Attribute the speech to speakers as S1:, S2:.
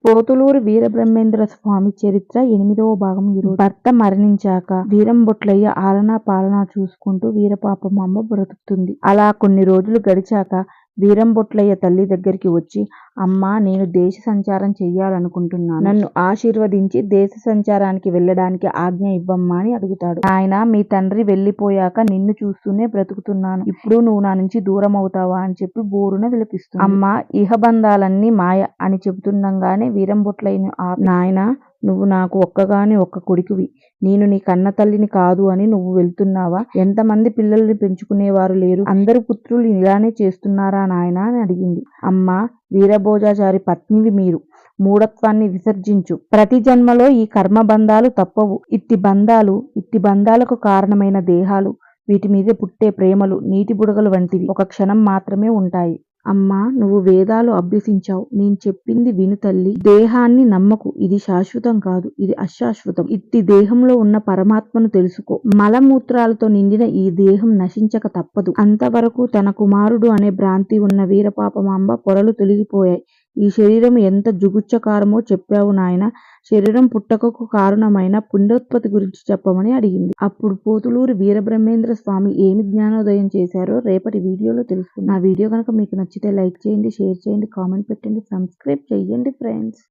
S1: పోతులూరి వీరబ్రహ్మేంద్ర స్వామి చరిత్ర 8వ భాగం ఈరోజు. భర్త మరణించాక వీరంబొట్లయ్య ఆలనా పాలనా చూసుకుంటూ వీరపాపమాంబ బ్రతుకుతుంది. అలా కొన్ని రోజులు గడిచాక వీరంబొట్లయ్య తల్లి దగ్గరికి వచ్చి, అమ్మా, నేను దేశ సంచారం చెయ్యాలనుకుంటున్నాను. నన్ను ఆశీర్వదించి దేశ సంచారానికి వెళ్ళడానికి ఆజ్ఞ ఇవ్వమ్మా అని అడుగుతాడు. నాయనా, మీ తండ్రి వెళ్ళిపోయాక నిన్ను చూస్తూనే బ్రతుకుతున్నాను. ఇప్పుడు నువ్వు నా నుంచి దూరం అవుతావా అని చెప్పి బోరున విలపిస్తుంది. అమ్మా, ఇహబంధాలన్నీ మాయ అని చెబుతుండగానే వీరంబొట్లయ్యను ఆపి, నాయనా, నువ్వు నాకు ఒక్కగాని ఒక్క కొడుకువి. నేను నీ కన్న తల్లిని కాదు అని నువ్వు వెళ్తున్నావా? ఎంతమంది పిల్లల్ని పెంచుకునేవారు లేరు? అందరు పుత్రులు ఇలానే చేస్తున్నారా నాయనా అని అడిగింది. అమ్మా, వీరభోజాచారి పత్నివి మీరు. మూఢత్వాన్ని విసర్జించు. ప్రతి జన్మలో ఈ కర్మబంధాలు తప్పవు. ఇట్టి బంధాలకు కారణమైన దేహాలు, వీటి మీద పుట్టే ప్రేమలు నీటి బుడగలు వంటివి. ఒక క్షణం మాత్రమే ఉంటాయి. అమ్మా, నువ్వు వేదాలు అభ్యసించావు. నేను చెప్పింది విను తల్లి. దేహాన్ని నమ్మకు. ఇది శాశ్వతం కాదు, ఇది అశాశ్వతం. ఇట్టి దేహంలో ఉన్న పరమాత్మను తెలుసుకో. మలమూత్రాలతో నిండిన ఈ దేహం నశించక తప్పదు. అంతవరకు తన కుమారుడు అనే భ్రాంతి ఉన్న వీరపాపమాంబ పొరలు తొలగిపోయాయి. ఈ శరీరం ఎంత జుగుప్సకరమో చెప్పావు నాయన. శరీరం పుట్టకకు కారణమైన పుణ్యోత్పత్తి గురించి చెప్పమని అడిగింది. అప్పుడు పోతులూరి వీరబ్రహ్మేంద్ర స్వామి ఏమి జ్ఞానోదయం చేశారో రేపటి వీడియోలో తెలుసుకుందాం. నా వీడియో కనుక మీకు నచ్చితే లైక్ చేయండి, షేర్ చేయండి, కామెంట్ పెట్టండి, సబ్స్క్రైబ్ చేయండి ఫ్రెండ్స్.